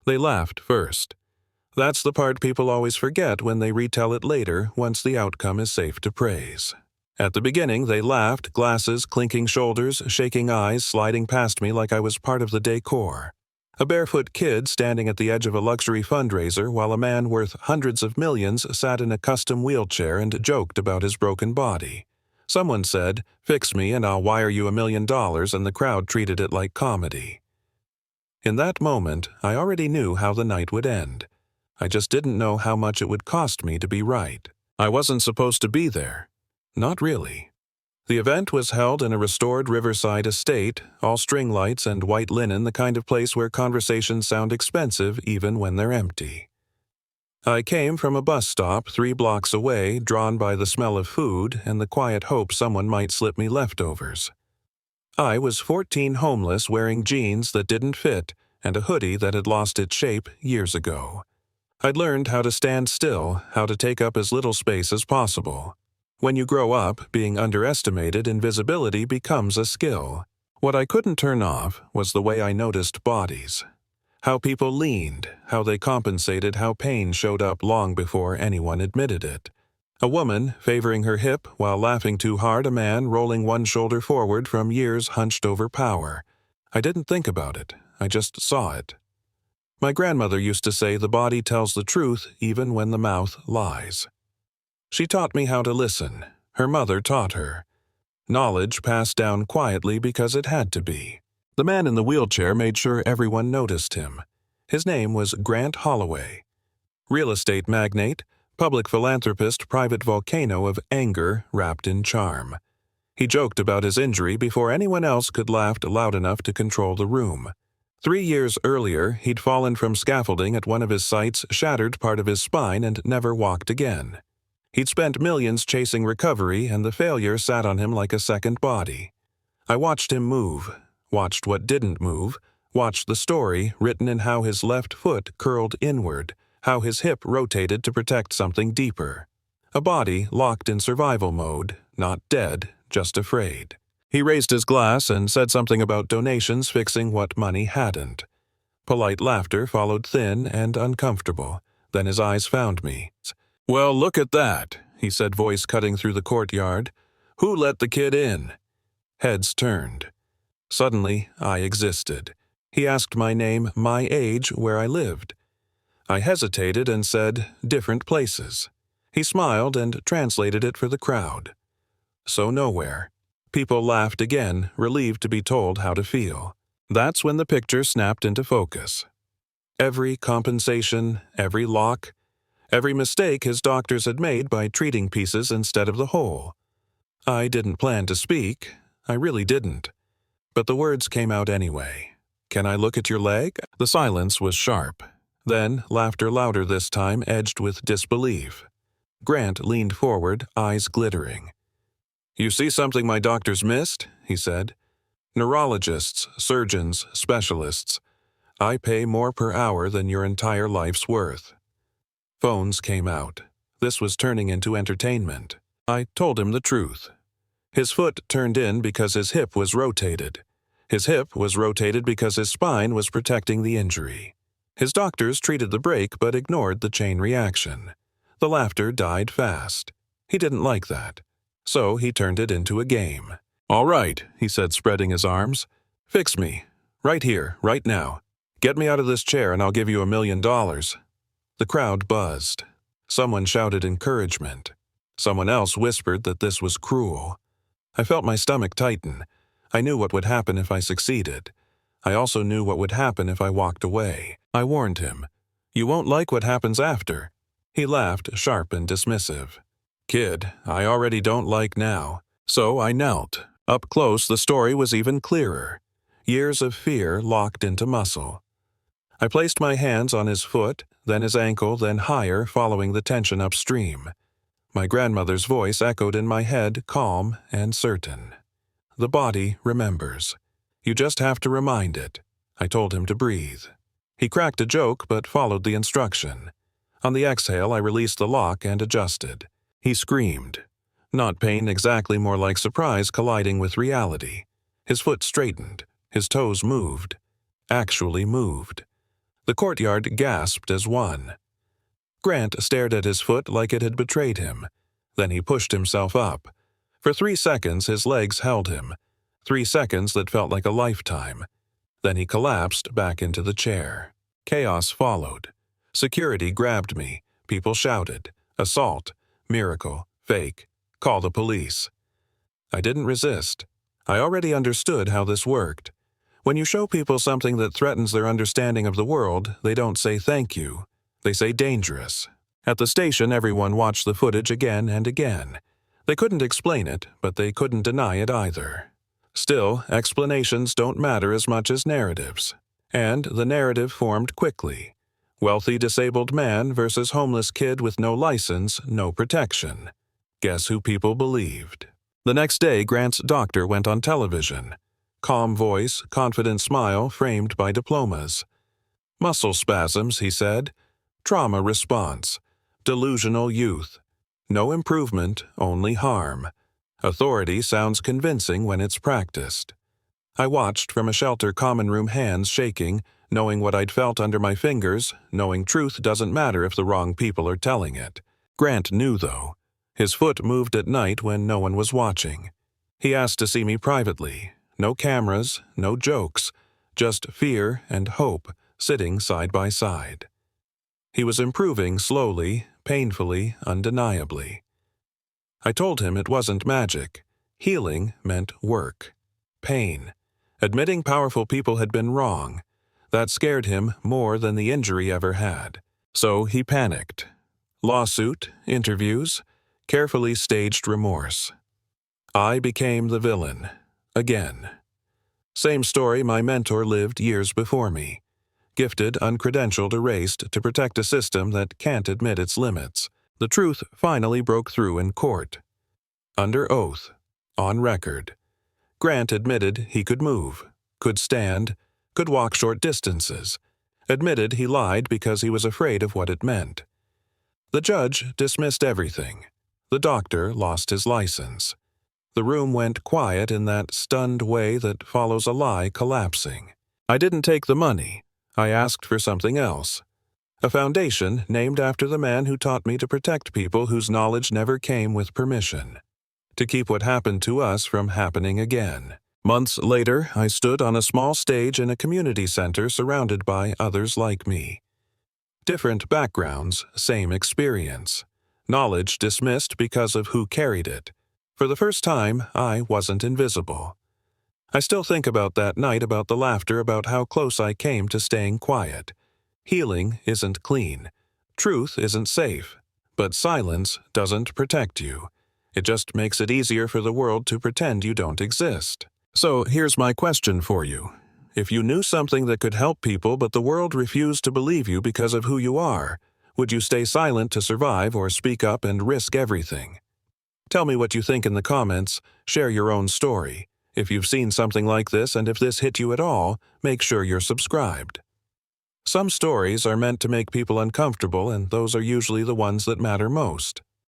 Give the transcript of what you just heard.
They laughed first. That's the part people always forget when they retell it later once the outcome is safe to praise. At the beginning, they laughed, glasses, clinking shoulders, shaking eyes, sliding past me like I was part of the decor. A barefoot kid standing at the edge of a luxury fundraiser while a man worth hundreds of millions sat in a custom wheelchair and joked about his broken body. Someone said, "Fix me and I'll wire you $1 million," and the crowd treated it like comedy. In that moment, I already knew how the night would end. I just didn't know how much it would cost me to be right. I wasn't supposed to be there. Not really. The event was held in a restored riverside estate, all string lights and white linen, the kind of place where conversations sound expensive even when they're empty. I came from a bus stop 3 blocks away, drawn by the smell of food and the quiet hope someone might slip me leftovers. I was 14, homeless, wearing jeans that didn't fit and a hoodie that had lost its shape years ago. I'd learned how to stand still, how to take up as little space as possible. When you grow up, being underestimated, invisibility becomes a skill. What I couldn't turn off was the way I noticed bodies. How people leaned, how they compensated, how pain showed up long before anyone admitted it. A woman favoring her hip while laughing too hard, a man rolling one shoulder forward from years hunched over power. I didn't think about it, I just saw it. My grandmother used to say the body tells the truth even when the mouth lies. She taught me how to listen. Her mother taught her. Knowledge passed down quietly because it had to be. The man in the wheelchair made sure everyone noticed him. His name was Grant Holloway. Real estate magnate, public philanthropist, private volcano of anger wrapped in charm. He joked about his injury before anyone else could laugh loud enough to control the room. 3 years earlier, he'd fallen from scaffolding at one of his sites, shattered part of his spine, and never walked again. He'd spent millions chasing recovery, and the failure sat on him like a second body. I watched him move, watched what didn't move, watched the story written in how his left foot curled inward, how his hip rotated to protect something deeper. A body locked in survival mode, not dead, just afraid. He raised his glass and said something about donations fixing what money hadn't. Polite laughter followed, thin and uncomfortable. Then his eyes found me. "Well, look at that," he said, voice cutting through the courtyard. "Who let the kid in?" Heads turned. Suddenly, I existed. He asked my name, my age, where I lived. I hesitated and said, "Different places." He smiled and translated it for the crowd. So nowhere. People laughed again, relieved to be told how to feel. That's when the picture snapped into focus. Every compensation, every lock, every mistake his doctors had made by treating pieces instead of the whole. I didn't plan to speak. I really didn't. But the words came out anyway. "Can I look at your leg?" The silence was sharp. Then, laughter louder this time, edged with disbelief. Grant leaned forward, eyes glittering. "You see something my doctors missed?" he said. "Neurologists, surgeons, specialists. I pay more per hour than your entire life's worth." Phones came out. This was turning into entertainment. I told him the truth. His foot turned in because his hip was rotated. His hip was rotated because his spine was protecting the injury. His doctors treated the break but ignored the chain reaction. The laughter died fast. He didn't like that. So he turned it into a game. "All right," he said, spreading his arms. "Fix me. Right here, right now. Get me out of this chair and I'll give you $1 million. The crowd buzzed. Someone shouted encouragement. Someone else whispered that this was cruel. I felt my stomach tighten. I knew what would happen if I succeeded. I also knew what would happen if I walked away. I warned him. "You won't like what happens after." He laughed, sharp and dismissive. "Kid, I already don't like now." So I knelt. Up close, the story was even clearer. Years of fear locked into muscle. I placed my hands on his foot, then his ankle, then higher, following the tension upstream. My grandmother's voice echoed in my head, calm and certain. "The body remembers. You just have to remind it." I told him to breathe. He cracked a joke but followed the instruction. On the exhale, I released the lock and adjusted. He screamed. Not pain exactly, more like surprise colliding with reality. His foot straightened. His toes moved. Actually moved. The courtyard gasped as one. Grant stared at his foot like it had betrayed him. Then he pushed himself up. For 3 seconds his legs held him. 3 seconds that felt like a lifetime. Then he collapsed back into the chair. Chaos followed. Security grabbed me. People shouted. Assault. Miracle. Fake. Call the police. I didn't resist. I already understood how this worked. When you show people something that threatens their understanding of the world, they don't say thank you. They say dangerous. At the station, everyone watched the footage again and again. They couldn't explain it, but they couldn't deny it either. Still, explanations don't matter as much as narratives. And the narrative formed quickly. Wealthy disabled man versus homeless kid with no license, no protection. Guess who people believed? The next day, Grant's doctor went on television. Calm voice, confident smile framed by diplomas. Muscle spasms, he said. Trauma response. Delusional youth. No improvement, only harm. Authority sounds convincing when it's practiced. I watched from a shelter common room, hands shaking, knowing what I'd felt under my fingers, knowing truth doesn't matter if the wrong people are telling it. Grant knew, though. His foot moved at night when no one was watching. He asked to see me privately. No cameras, no jokes, just fear and hope sitting side by side. He was improving slowly, painfully, undeniably. I told him it wasn't magic. Healing meant work. Pain. Admitting powerful people had been wrong. That scared him more than the injury ever had. So he panicked. Lawsuit, interviews, carefully staged remorse. I became the villain. Again. Same story my mentor lived years before me. Gifted, uncredentialed, erased to protect a system that can't admit its limits. The truth finally broke through in court. Under oath. On record. Grant admitted he could move, could stand, could walk short distances. Admitted he lied because he was afraid of what it meant. The judge dismissed everything. The doctor lost his license. The room went quiet in that stunned way that follows a lie collapsing. I didn't take the money. I asked for something else. A foundation named after the man who taught me to protect people whose knowledge never came with permission. To keep what happened to us from happening again. Months later, I stood on a small stage in a community center surrounded by others like me. Different backgrounds, same experience. Knowledge dismissed because of who carried it. For the first time, I wasn't invisible. I still think about that night, about the laughter, about how close I came to staying quiet. Healing isn't clean. Truth isn't safe. But silence doesn't protect you. It just makes it easier for the world to pretend you don't exist. So here's my question for you. If you knew something that could help people but the world refused to believe you because of who you are, would you stay silent to survive or speak up and risk everything? Tell me what you think in the comments. Share your own story. If you've seen something like this and if this hit you at all, make sure you're subscribed. Some stories are meant to make people uncomfortable, and those are usually the ones that matter most.